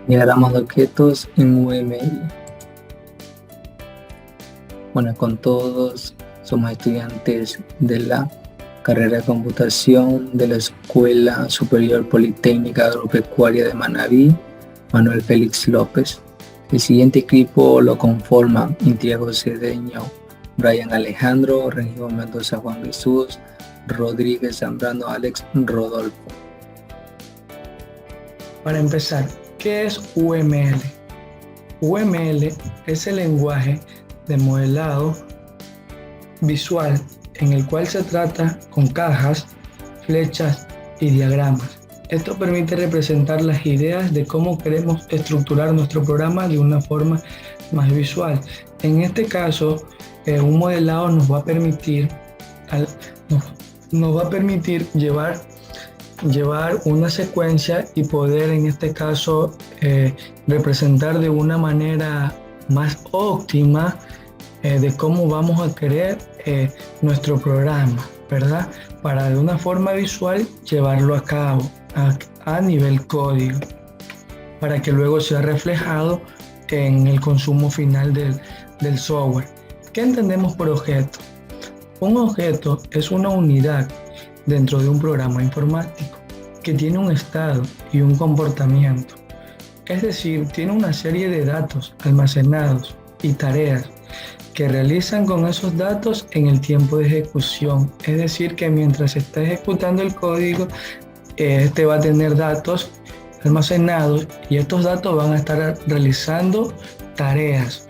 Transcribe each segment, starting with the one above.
Diagramas de objetos en UML. Bueno, con todos somos estudiantes de la carrera de computación de la Escuela Superior Politécnica Agropecuaria de Manabí, Manuel Félix López. El siguiente equipo lo conforman Intiago Cedeño, Brian Alejandro, Rengifo Mendoza Juan Jesús, Rodríguez Zambrano Alex Rodolfo. Para empezar, ¿qué es UML? UML es el lenguaje de modelado visual en el cual se trata con cajas, flechas y diagramas. Esto permite representar las ideas de cómo queremos estructurar nuestro programa de una forma más visual. En este caso, un modelado nos va a permitir llevar una secuencia y poder en este caso representar de una manera más óptima de cómo vamos a querer nuestro programa, ¿verdad? Para de una forma visual llevarlo a cabo a nivel código, para que luego sea reflejado en el consumo final del software. ¿Qué entendemos por objeto? Un objeto es una unidad dentro de un programa informático que tiene un estado y un comportamiento. Es decir, tiene una serie de datos almacenados y tareas que realizan con esos datos en el tiempo de ejecución. Es decir, que mientras se está ejecutando el código, este va a tener datos almacenados y estos datos van a estar realizando tareas.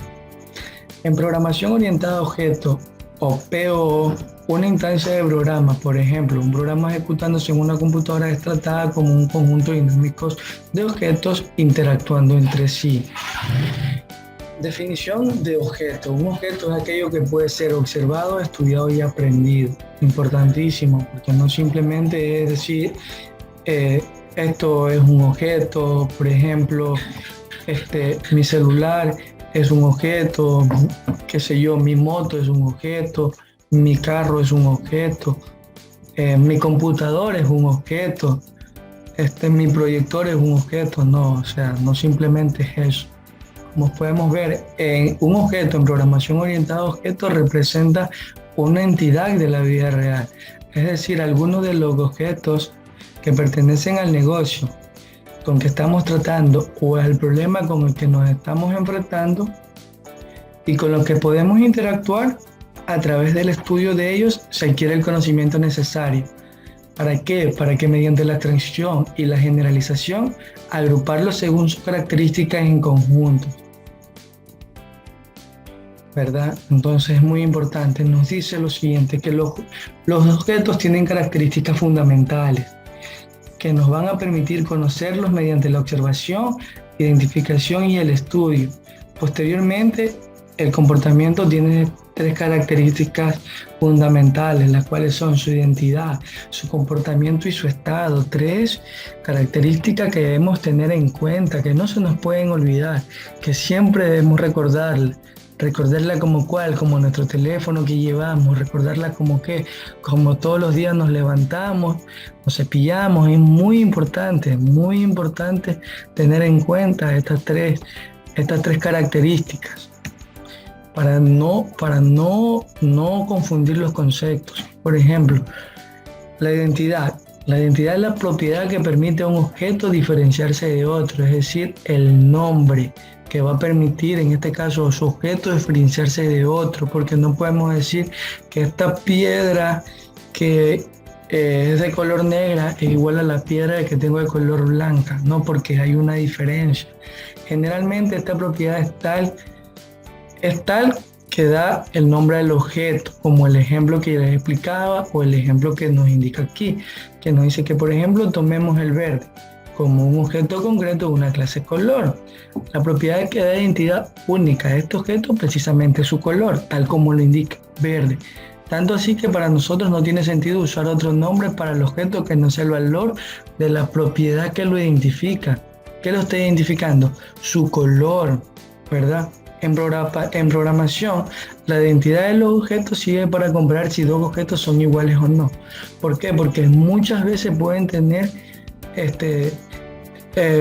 En programación orientada a objetos o POO, una instancia de programa, por ejemplo, un programa ejecutándose en una computadora es tratada como un conjunto dinámico de objetos interactuando entre sí. Definición de objeto. Un objeto es aquello que puede ser observado, estudiado y aprendido. Importantísimo, porque no simplemente es decir, esto es un objeto, por ejemplo, mi celular es un objeto, qué sé yo, mi moto es un objeto, mi carro es un objeto, mi computador es un objeto, mi proyector es un objeto. No, o sea, no simplemente es eso. Como podemos ver, un objeto en programación orientada a objetos representa una entidad de la vida real. Es decir, algunos de los objetos que pertenecen al negocio con que estamos tratando o al problema con el que nos estamos enfrentando y con los que podemos interactuar, a través del estudio de ellos se adquiere el conocimiento necesario. ¿Para qué? Para que mediante la abstracción y la generalización agruparlos según sus características en conjunto, ¿verdad? Entonces es muy importante, nos dice lo siguiente, que los objetos tienen características fundamentales que nos van a permitir conocerlos mediante la observación, identificación y el estudio. Posteriormente, el comportamiento tiene 3 características fundamentales, las cuales son su identidad, su comportamiento y su estado. 3 características que debemos tener en cuenta, que no se nos pueden olvidar, que siempre debemos recordarla como cuál, como nuestro teléfono que llevamos, recordarla como que, como todos los días nos levantamos, nos cepillamos. Es muy importante tener en cuenta estas tres características para no confundir los conceptos. Por ejemplo, la identidad. La identidad es la propiedad que permite a un objeto diferenciarse de otro, es decir, el nombre que va a permitir, en este caso, a su objeto diferenciarse de otro, porque no podemos decir que esta piedra que es de color negra es igual a la piedra que tengo de color blanca, no, porque hay una diferencia. Generalmente esta propiedad es tal que da el nombre del objeto, como el ejemplo que les explicaba o el ejemplo que nos indica aquí, que nos dice que, por ejemplo, tomemos el verde como un objeto concreto de una clase color. La propiedad que da identidad única a este objeto precisamente es su color, tal como lo indica, verde. Tanto así que para nosotros no tiene sentido usar otro nombre para el objeto que no sea el valor de la propiedad que lo identifica. ¿Qué lo está identificando? Su color, ¿verdad? En programación, la identidad de los objetos sirve para comparar si 2 objetos son iguales o no. ¿Por qué? Porque muchas veces pueden tener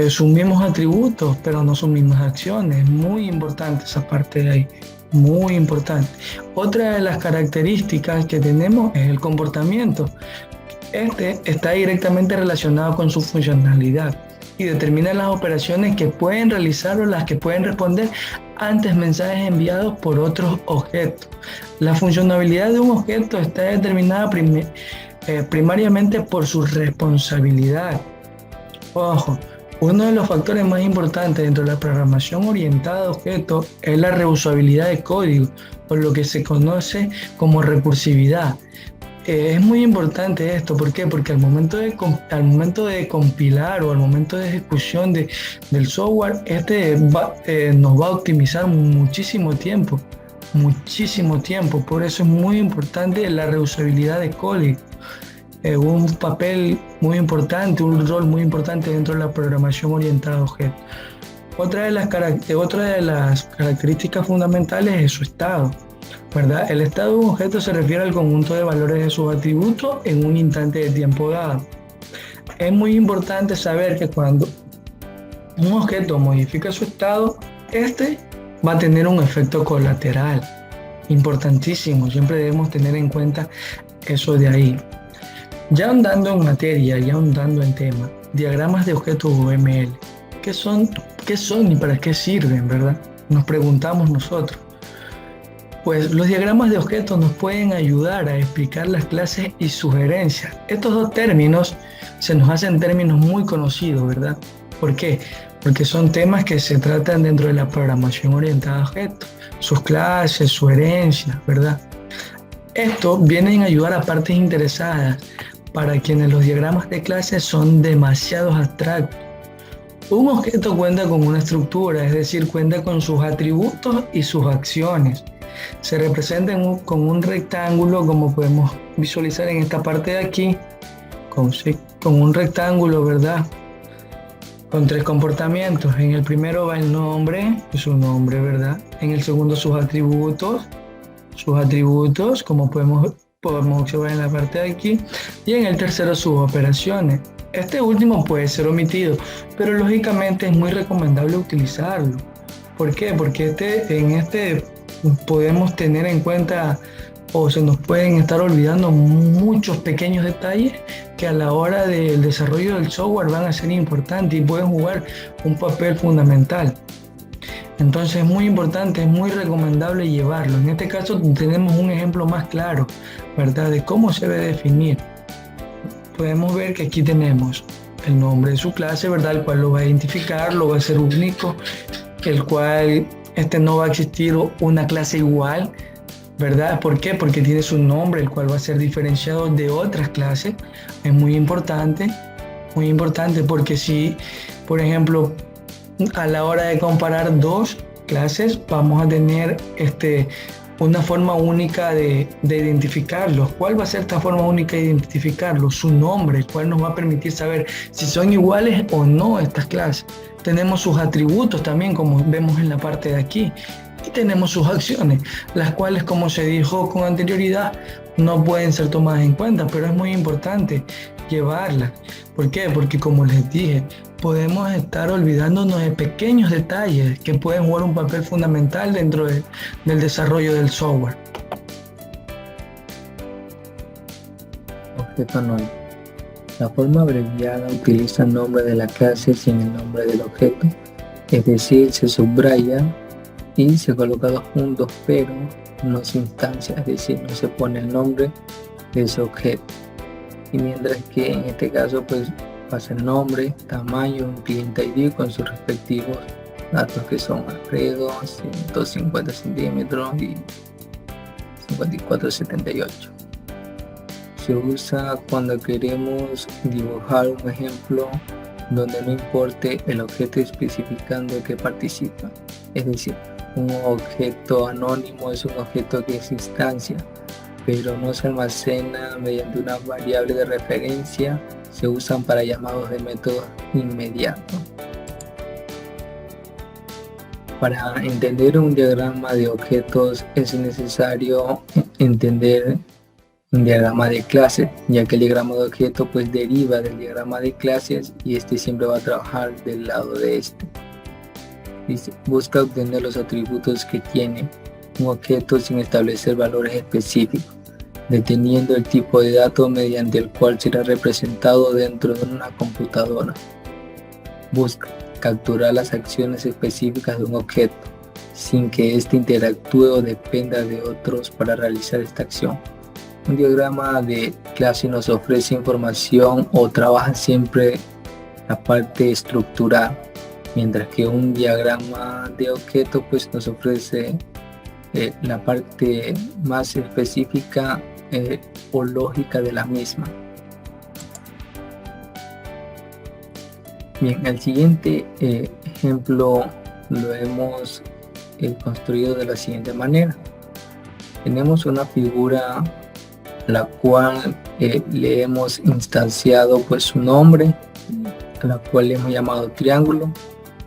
sus mismos atributos, pero no sus mismas acciones. Muy importante esa parte de ahí, muy importante. Otra de las características que tenemos es el comportamiento. Este está directamente relacionado con su funcionalidad y determina las operaciones que pueden realizar o las que pueden responder ante mensajes enviados por otros objetos. La funcionalidad de un objeto está determinada primariamente por su responsabilidad. Ojo, uno de los factores más importantes dentro de la programación orientada a objetos es la reusabilidad de código, por lo que se conoce como recursividad. Es muy importante esto, ¿por qué? Porque al momento de compilar o al momento de ejecución del software, nos va a optimizar muchísimo tiempo. Por eso es muy importante la reusabilidad de código. Un papel muy importante, un rol muy importante dentro de la programación orientada a objetos. Otra de las características fundamentales es su estado, ¿verdad? El estado de un objeto se refiere al conjunto de valores de sus atributos en un instante de tiempo dado. Es muy importante saber que cuando un objeto modifica su estado, este va a tener un efecto colateral. Importantísimo, siempre debemos tener en cuenta eso de ahí. Ya andando en materia, ya andando en tema, diagramas de objetos UML. ¿Qué son y para qué sirven, verdad? Nos preguntamos nosotros. Pues los diagramas de objetos nos pueden ayudar a explicar las clases y sugerencias. Estos dos términos se nos hacen términos muy conocidos, ¿verdad? ¿Por qué? Porque son temas que se tratan dentro de la programación orientada a objetos, sus clases, su herencia, ¿verdad? Esto viene a ayudar a partes interesadas para quienes los diagramas de clases son demasiado abstractos. Un objeto cuenta con una estructura, es decir, cuenta con sus atributos y sus acciones. Se representa con un rectángulo, como podemos visualizar en esta parte de aquí, con un rectángulo, ¿verdad? Con tres comportamientos. En el primero va el nombre, su nombre, ¿verdad? En el segundo sus atributos, como podemos observar en la parte de aquí. Y en el tercero sus operaciones. Este último puede ser omitido, pero lógicamente es muy recomendable utilizarlo. ¿Por qué? Porque en este podemos tener en cuenta o se nos pueden estar olvidando muchos pequeños detalles que a la hora del desarrollo del software van a ser importantes y pueden jugar un papel fundamental. Entonces es muy importante, es muy recomendable llevarlo. En este caso tenemos un ejemplo más claro, ¿verdad? De cómo se debe definir. Podemos ver que aquí tenemos el nombre de su clase, ¿verdad? El cual lo va a identificar, lo va a hacer único, el cual no va a existir una clase igual, ¿verdad? ¿Por qué? Porque tiene su nombre, el cual va a ser diferenciado de otras clases. Es muy importante porque si, por ejemplo, a la hora de comparar dos clases, vamos a tener una forma única de identificarlos. ¿Cuál va a ser esta forma única de identificarlos? Su nombre, el cual nos va a permitir saber si son iguales o no estas clases. Tenemos sus atributos también, como vemos en la parte de aquí. Y tenemos sus acciones, las cuales, como se dijo con anterioridad, no pueden ser tomadas en cuenta, pero es muy importante llevarlas. ¿Por qué? Porque, como les dije, podemos estar olvidándonos de pequeños detalles que pueden jugar un papel fundamental dentro del desarrollo del software. Objeto anónimo. La forma abreviada utiliza el nombre de la clase sin el nombre del objeto, es decir, se subraya y se coloca dos puntos, pero no se instancia, es decir, no se pone el nombre de ese objeto. Y mientras que en este caso pues pasa el nombre, tamaño, un cliente ID con sus respectivos datos que son Alfredo, 150 centímetros y 54,78. Se usa cuando queremos dibujar un ejemplo donde no importe el objeto especificando que participa. Es decir, un objeto anónimo es un objeto que es instancia, pero no se almacena mediante una variable de referencia. Se usan para llamados de método inmediato. Para entender un diagrama de objetos es necesario entender un diagrama de clases, ya que el diagrama de objeto pues deriva del diagrama de clases y este siempre va a trabajar del lado de este. Dice, busca obtener los atributos que tiene un objeto sin establecer valores específicos, deteniendo el tipo de dato mediante el cual será representado dentro de una computadora. Busca capturar las acciones específicas de un objeto, sin que éste interactúe o dependa de otros para realizar esta acción. Un diagrama de clase nos ofrece información o trabaja siempre la parte estructural, mientras que un diagrama de objeto pues nos ofrece la parte más específica o lógica de la misma. Bien, el siguiente ejemplo lo hemos construido de la siguiente manera. Tenemos una figura la cual le hemos instanciado pues su nombre, a la cual le hemos llamado triángulo,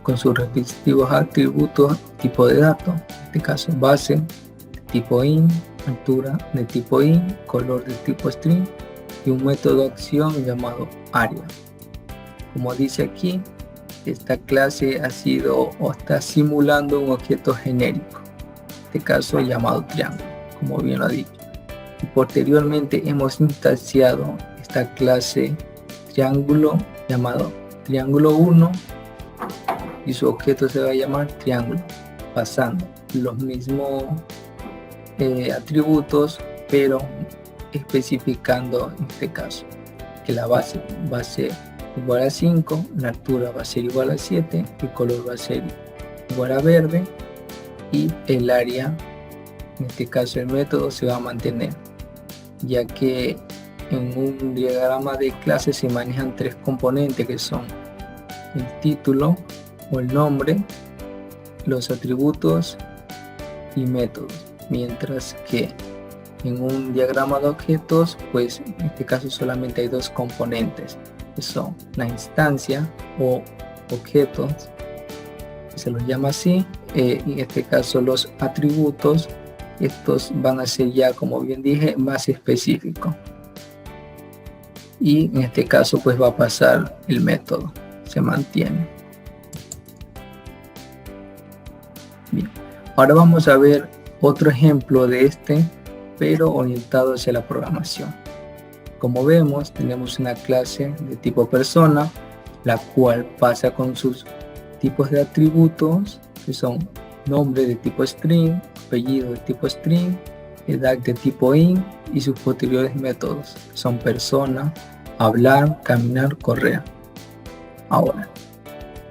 con sus respectivos atributos, tipo de dato, en este caso base de tipo int, altura de tipo int, color de tipo string y un método de acción llamado área. Como dice aquí, esta clase ha sido o está simulando un objeto genérico, en este caso llamado triángulo, como bien lo ha dicho. Y posteriormente hemos instanciado esta clase triángulo llamado triángulo 1 y su objeto se va a llamar triángulo, pasando los mismos atributos, pero especificando en este caso que la base va a ser igual a 5, la altura va a ser igual a 7, el color va a ser igual a verde y el área, en este caso el método, se va a mantener, ya que en un diagrama de clase se manejan tres componentes que son el título o el nombre, los atributos y métodos, mientras que en un diagrama de objetos pues en este caso solamente hay dos componentes, que son la instancia o objetos, se los llama así, en este caso los atributos. Estos van a ser ya, como bien dije, más específicos, y en este caso pues va a pasar el método, se mantiene. Bien, ahora vamos a ver otro ejemplo de este, pero orientado hacia la programación. Como vemos, tenemos una clase de tipo persona, la cual pasa con sus tipos de atributos, que son nombre de tipo string, apellido de tipo string, edad de tipo int y sus posteriores métodos, que son persona, hablar, caminar, correr. Ahora,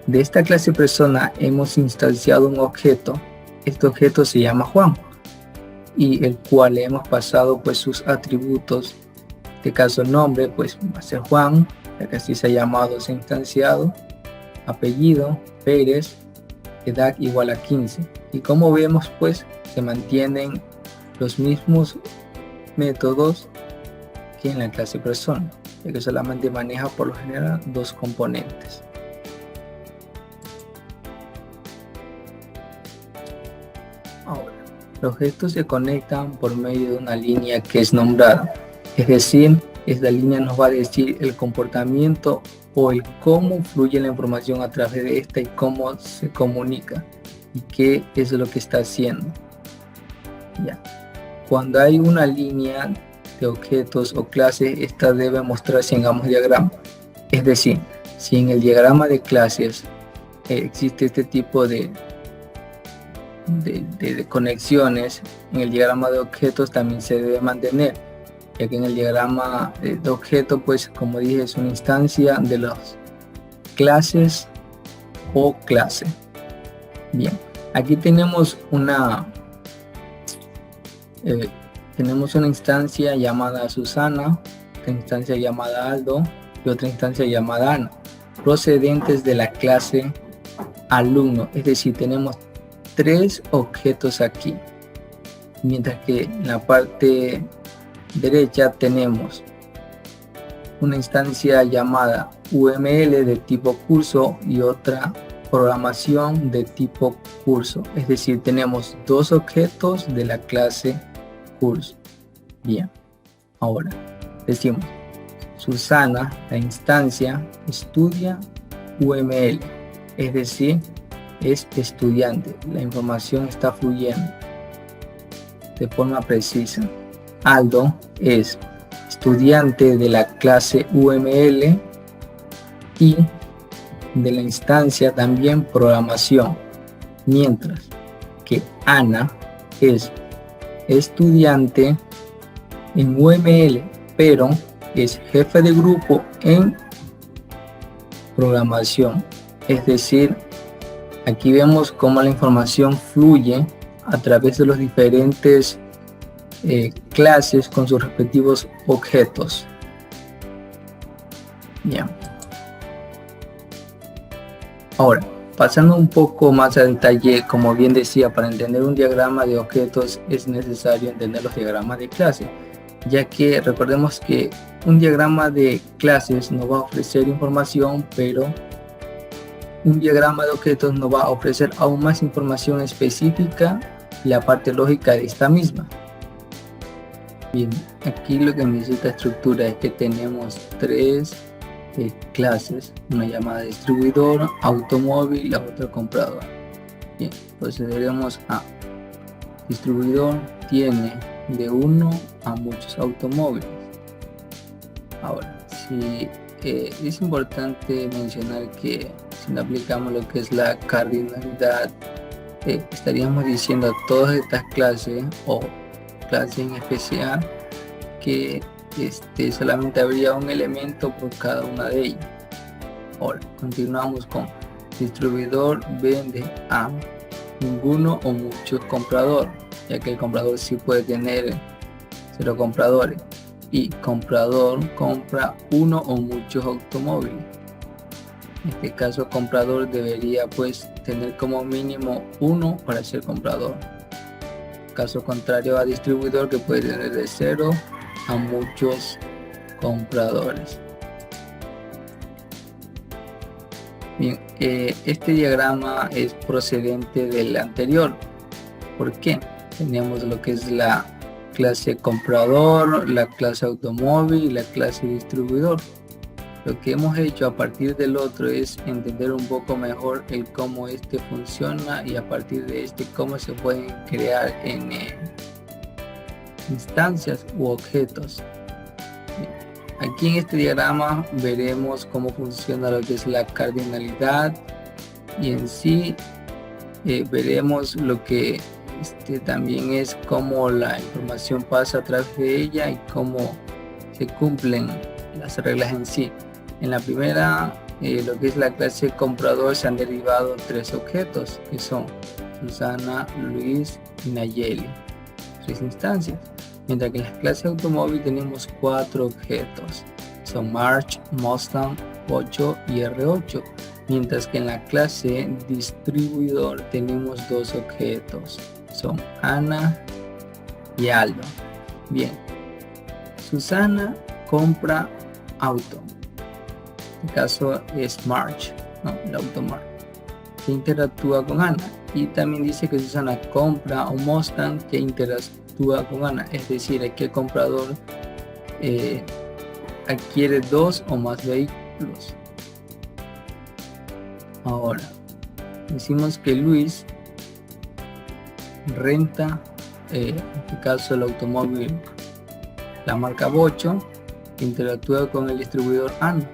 de esta clase persona hemos instanciado un objeto. Este objeto se llama Juan, y el cual le hemos pasado pues sus atributos. En este caso el nombre pues va a ser Juan, ya que así se ha llamado, se ha instanciado. Apellido Pérez, edad igual a 15, y como vemos pues se mantienen los mismos métodos que en la clase persona, ya que solamente maneja por lo general dos componentes. Ahora, los objetos se conectan por medio de una línea que es nombrada, es decir, esta línea nos va a decir el comportamiento o el cómo fluye la información a través de esta y cómo se comunica y qué es lo que está haciendo. Ya. Cuando hay una línea de objetos o clases, esta debe mostrarse en ambos diagramas. Es decir, si en el diagrama de clases existe este tipo de conexiones, en el diagrama de objetos también se debe mantener, ya que en el diagrama de objeto pues como dije es una instancia de las clases o clase. Bien, aquí tenemos una instancia llamada Susana, otra instancia llamada Aldo y otra instancia llamada Ana, procedentes de la clase alumno. Es decir, tenemos tres objetos aquí, mientras que en la parte derecha tenemos una instancia llamada UML de tipo curso y otra programación de tipo curso. Es decir, tenemos dos objetos de la clase curso. Bien, Ahora, decimos, Susana, la instancia, estudia UML, es decir, es estudiante, la información está fluyendo de forma precisa. Aldo es estudiante de la clase UML y de la instancia también programación, mientras que Ana es estudiante en UML, pero es jefe de grupo en programación. Es decir, aquí vemos cómo la información fluye a través de los diferentes clases con sus respectivos objetos. Bien. Ahora, pasando un poco más a detalle, como bien decía, para entender un diagrama de objetos es necesario entender los diagramas de clase, ya que recordemos que un diagrama de clases nos va a ofrecer información, pero un diagrama de objetos nos va a ofrecer aún más información específica y la parte lógica de esta misma. Bien, aquí lo que necesita estructura es que tenemos tres clases, una llamada distribuidor, automóvil y la otra comprador. Bien, procederemos a distribuidor tiene de uno a muchos automóviles. Ahora, si es importante mencionar que si no aplicamos lo que es la cardinalidad, estaríamos diciendo a todas estas clases o clases en especial que solamente habría un elemento por cada una de ellas. Ahora, continuamos con distribuidor vende a ninguno o muchos compradores, ya que el comprador sí puede tener 0 compradores, y comprador compra uno o muchos automóviles. En este caso, comprador debería pues tener como mínimo uno para ser comprador. Caso contrario a distribuidor, que puede tener de 0 a muchos compradores. Bien, este diagrama es procedente del anterior. ¿Por qué? Tenemos lo que es la clase comprador, la clase automóvil y la clase distribuidor. Lo que hemos hecho a partir del otro es entender un poco mejor el cómo este funciona, y a partir de cómo se pueden crear en instancias u objetos. Aquí en este diagrama veremos cómo funciona lo que es la cardinalidad, y en sí veremos lo que también es cómo la información pasa a través de ella y cómo se cumplen las reglas en sí. En la primera, lo que es la clase comprador, se han derivado 3 objetos, que son Susana, Luis y Nayeli, 3 instancias. Mientras que en la clase automóvil tenemos 4 objetos, son March, Mustang, 8 y R8. Mientras que en la clase distribuidor tenemos 2 objetos, son Ana y Aldo. Bien, Susana compra auto, en este caso es March, ¿no? El auto March, que interactúa con Ana, y también dice que Susana compra un Mustang que interactúa con Ana, es decir, aquí el comprador adquiere 2 o más vehículos. Ahora, decimos que Luis renta, en este caso el automóvil, la marca Bocho, que interactúa con el distribuidor Ana,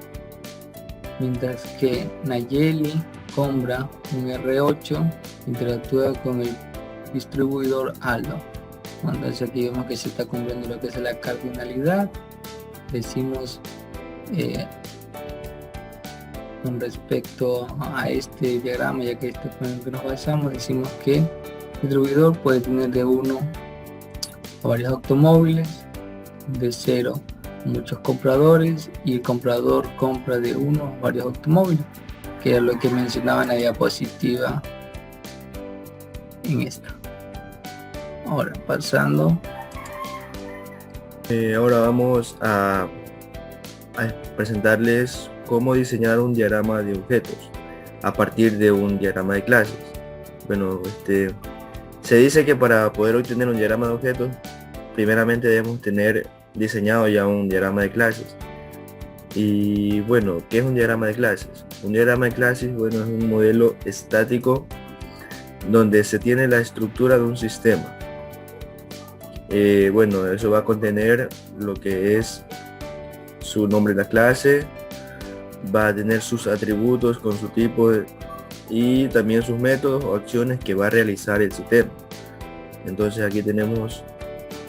mientras que Nayeli compra un R8, interactúa con el distribuidor Aldo. Entonces aquí vemos que se está cumpliendo lo que es la cardinalidad. Decimos con respecto a este diagrama, ya que este fue en el que nos basamos, decimos que el distribuidor puede tener de 1 a varios automóviles, de 0 muchos compradores, y el comprador compra de 1 a varios automóviles, que es lo que mencionaba en la diapositiva en esta. Ahora pasando, ahora vamos a presentarles cómo diseñar un diagrama de objetos a partir de un diagrama de clases. Bueno, se dice que para poder obtener un diagrama de objetos, primeramente debemos tener diseñado ya un diagrama de clases. Y bueno, ¿qué es un diagrama de clases? Un diagrama de clases, bueno, es un modelo estático donde se tiene la estructura de un sistema. Bueno, eso va a contener lo que es su nombre de la clase, va a tener sus atributos con su tipo y también sus métodos o acciones que va a realizar el sistema. Entonces aquí tenemos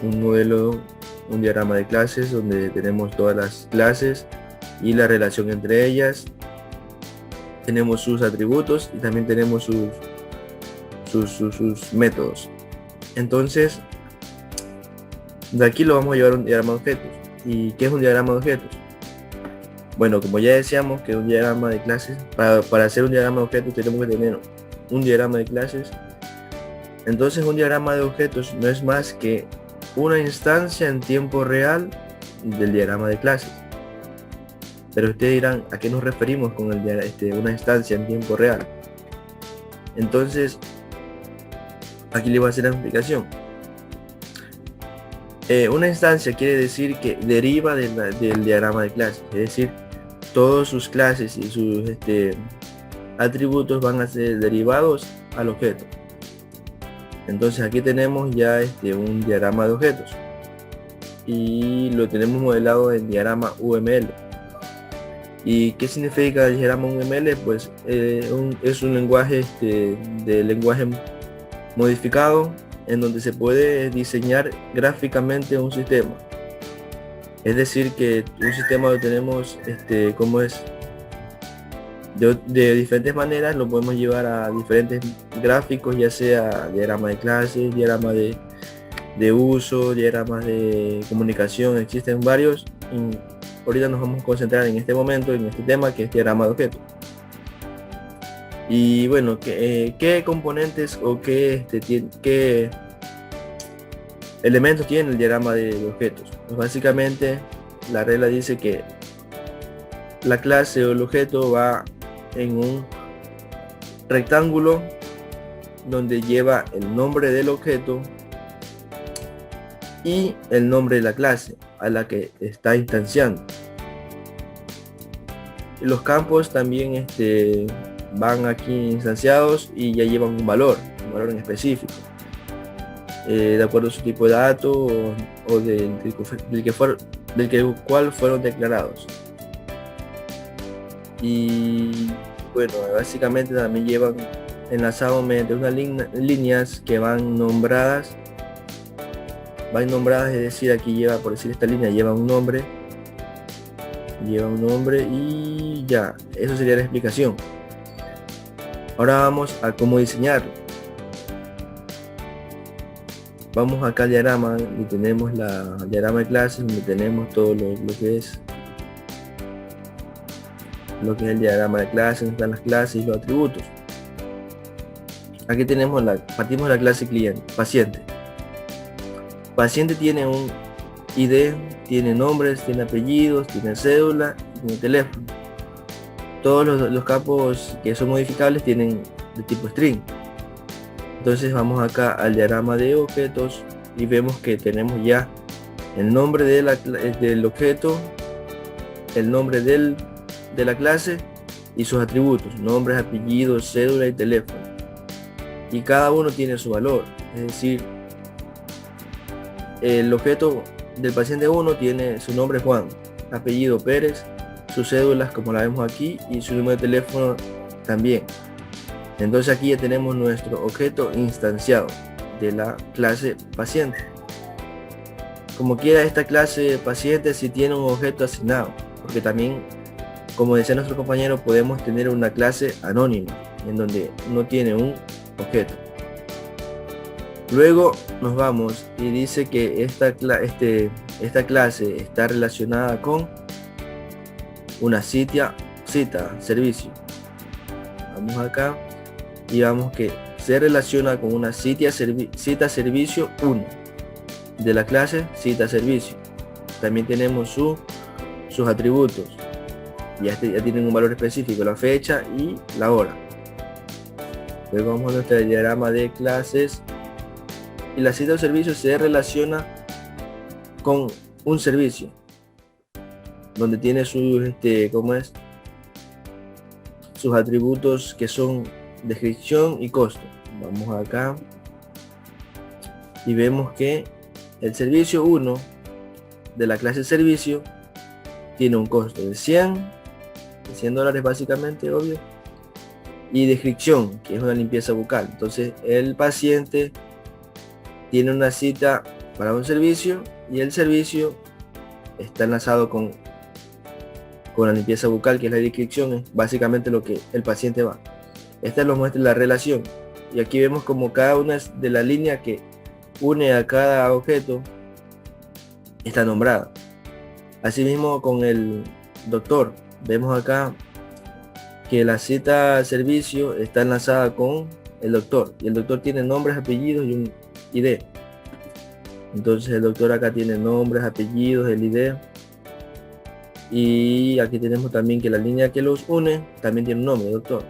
un modelo, un diagrama de clases donde tenemos todas las clases y la relación entre ellas. Tenemos sus atributos y también tenemos sus métodos. Entonces de aquí lo vamos a llevar a un diagrama de objetos. ¿Y qué es un diagrama de objetos? Bueno, como ya decíamos que un diagrama de clases, para hacer un diagrama de objetos tenemos que tener un diagrama de clases. Entonces un diagrama de objetos no es más que una instancia en tiempo real del diagrama de clases. Pero ustedes dirán, ¿a qué nos referimos con una instancia en tiempo real? Entonces, aquí les voy a hacer la explicación. Una instancia quiere decir que deriva del diagrama de clases, es decir, todas sus clases y sus atributos van a ser derivados al objeto. Entonces aquí tenemos ya un diagrama de objetos y lo tenemos modelado en diagrama UML. ¿Y qué significa el diagrama UML? Pues es un lenguaje de lenguaje modificado en donde se puede diseñar gráficamente un sistema. Es decir, que un sistema lo tenemos como es de diferentes maneras, lo podemos llevar a diferentes gráficos, ya sea diagrama de clases, diagrama de uso, diagramas de comunicación. Existen varios. Ahorita nos vamos a concentrar en este momento en este tema, que es diagrama de objetos. Y bueno, ¿qué componentes o qué elementos tiene el diagrama de objetos? Pues básicamente la regla dice que la clase o el objeto va en un rectángulo donde lleva el nombre del objeto y el nombre de la clase a la que está instanciando. Los campos también van aquí instanciados y ya llevan un valor en específico, de acuerdo a su tipo de dato o del cual fueron declarados. Y bueno, básicamente también llevan enlazado mediante unas líneas que van nombradas, es decir, aquí lleva, por decir, esta línea lleva un nombre y ya, eso sería la explicación. Ahora vamos a cómo diseñarlo. Vamos acá al diagrama y tenemos el diagrama de clases, donde tenemos todo lo que es el diagrama de clases, donde están las clases y los atributos. Aquí partimos de la clase paciente. Paciente tiene un ID, tiene nombres, tiene apellidos, tiene cédula, tiene teléfono. Todos los campos que son modificables tienen de tipo string. Entonces vamos acá al diagrama de objetos y vemos que tenemos ya el nombre del objeto, el nombre de la clase y sus atributos, nombres, apellidos, cédula y teléfono. Y cada uno tiene su valor, es decir, el objeto del paciente 1 tiene su nombre Juan, apellido Pérez, sus cédulas como la vemos aquí y su número de teléfono también. Entonces aquí ya tenemos nuestro objeto instanciado de la clase paciente. Como quiera, esta clase paciente sí tiene un objeto asignado, porque también, como decía nuestro compañero, podemos tener una clase anónima en donde no tiene un objeto. Luego nos vamos y dice que esta clase está relacionada con una cita servicio. Vamos acá y vamos que se relaciona con una cita servicio 1 de la clase cita servicio. También tenemos sus atributos. Ya tienen un valor específico, la fecha y la hora. Luego vamos a nuestro diagrama de clases y la cita o servicio se relaciona con un servicio donde tiene sus, sus atributos que son descripción y costo. Vamos acá y vemos que el servicio 1 de la clase servicio tiene un costo de $100 básicamente, obvio, y descripción, que es una limpieza bucal. Entonces el paciente tiene una cita para un servicio y el servicio está enlazado con la limpieza bucal, que es la descripción, es básicamente lo que el paciente va. Esta nos muestra la relación, y aquí vemos como cada una de las líneas que une a cada objeto está nombrada. Asimismo con el doctor, vemos acá que la cita servicio está enlazada con el doctor, y el doctor tiene nombres, apellidos y un ID. Entonces el doctor acá tiene nombres, apellidos, el ID. Y aquí tenemos también que la línea que los une también tiene un nombre, doctor.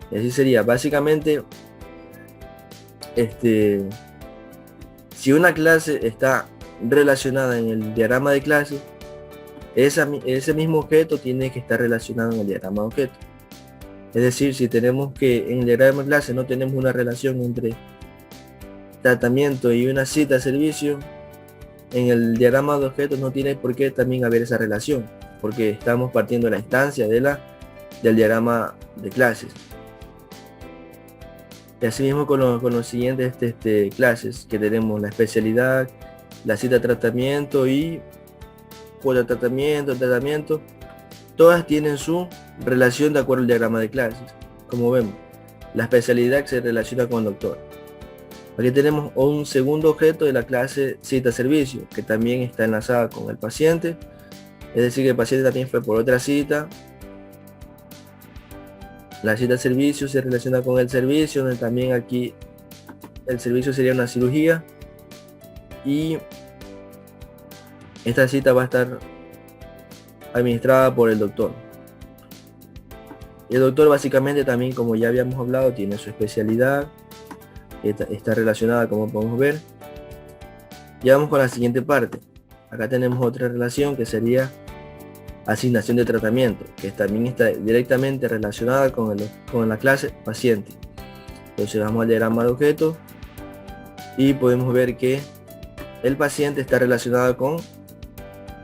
Y así sería, básicamente, si una clase está relacionada en el diagrama de clase, ese mismo objeto tiene que estar relacionado en el diagrama de objeto. Es decir, si tenemos que en el diagrama de clase no tenemos una relación entre tratamiento y una cita de servicio, en el diagrama de objetos no tiene por qué también haber esa relación, porque estamos partiendo de la instancia del diagrama de clases. Y así mismo con los siguientes clases que tenemos: la especialidad, la cita de tratamiento y cuota de tratamiento, todas tienen su relación de acuerdo al diagrama de clases. Como vemos, la especialidad se relaciona con el doctor. Aquí tenemos un segundo objeto de la clase cita servicio, que también está enlazada con el paciente, es decir que el paciente también fue por otra cita. La cita servicio se relaciona con el servicio, donde también aquí el servicio sería una cirugía, y esta cita va a estar administrada por el doctor. Y el doctor básicamente también, como ya habíamos hablado, tiene su especialidad, está relacionada, como podemos ver. Ya vamos con la siguiente parte. Acá tenemos otra relación que sería asignación de tratamiento, que también está directamente relacionada con la clase paciente. Entonces vamos al diagrama de objetos y podemos ver que el paciente está relacionado con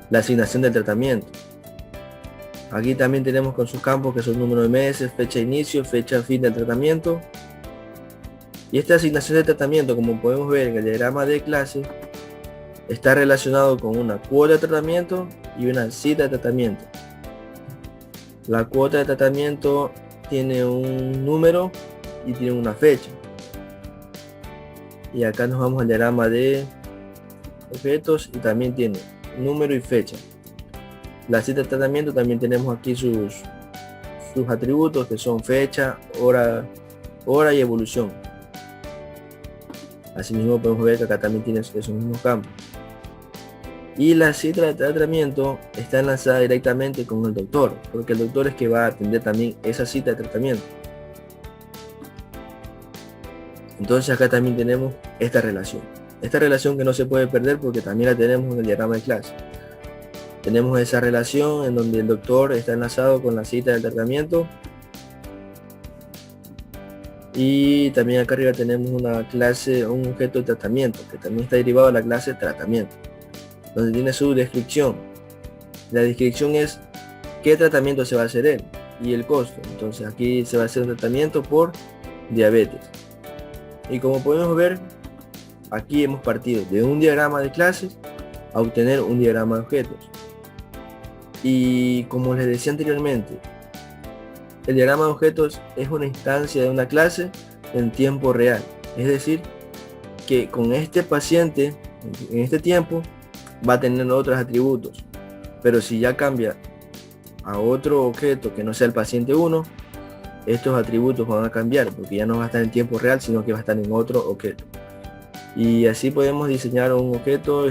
la asignación del tratamiento. Aquí también tenemos con sus campos, que son número de meses, fecha de inicio, fecha de fin del tratamiento. Y esta asignación de tratamiento, como podemos ver en el diagrama de clase, está relacionado con una cuota de tratamiento y una cita de tratamiento. La cuota de tratamiento tiene un número y tiene una fecha. Y acá nos vamos al diagrama de objetos y también tiene número y fecha. La cita de tratamiento también tenemos aquí sus atributos, que son fecha, hora y evolución. Asimismo podemos ver que acá también tiene esos mismos campos. Y la cita de tratamiento está enlazada directamente con el doctor, porque el doctor es que va a atender también esa cita de tratamiento. Entonces acá también tenemos esta relación que no se puede perder, porque también la tenemos en el diagrama de clase. Tenemos esa relación en donde el doctor está enlazado con la cita del tratamiento. Y también acá arriba tenemos una clase, un objeto de tratamiento, que también está derivado de la clase tratamiento, donde tiene su descripción. La descripción es qué tratamiento se va a hacer él y el costo. Entonces aquí se va a hacer un tratamiento por diabetes. Y como podemos ver, aquí hemos partido de un diagrama de clases a obtener un diagrama de objetos. Y como les decía anteriormente, el diagrama de objetos es una instancia de una clase en tiempo real. Es decir, que con este paciente, en este tiempo, va a tener otros atributos. Pero si ya cambia a otro objeto que no sea el paciente 1, estos atributos van a cambiar, porque ya no va a estar en tiempo real, sino que va a estar en otro objeto. Y así podemos diseñar un objeto